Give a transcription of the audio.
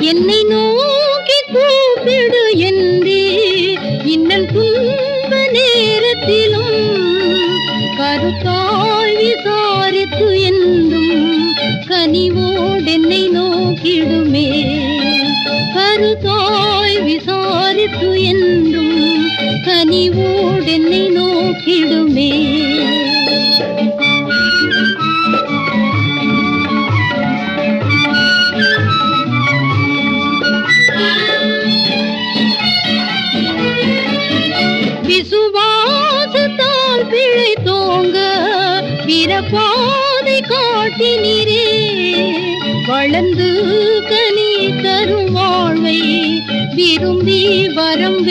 என்னை நோக்கி கூப்பிடு என்றே இன்னல் துன்ப நேரத்திலும் கருத்தாய் விசாரித்து என்றும் கனிவோடென்னை நோக்கிடுமே. கருத்தாய் விசாரித்து என்றும் கனிவோடென்னை நோக்கிடுமே. விசுவாசத்தால் பிழை தோங்க பிறப்பாதை காட்டினீரே. வளர்ந்து கனி தரும் வாழ்வை விரும்பி வரம்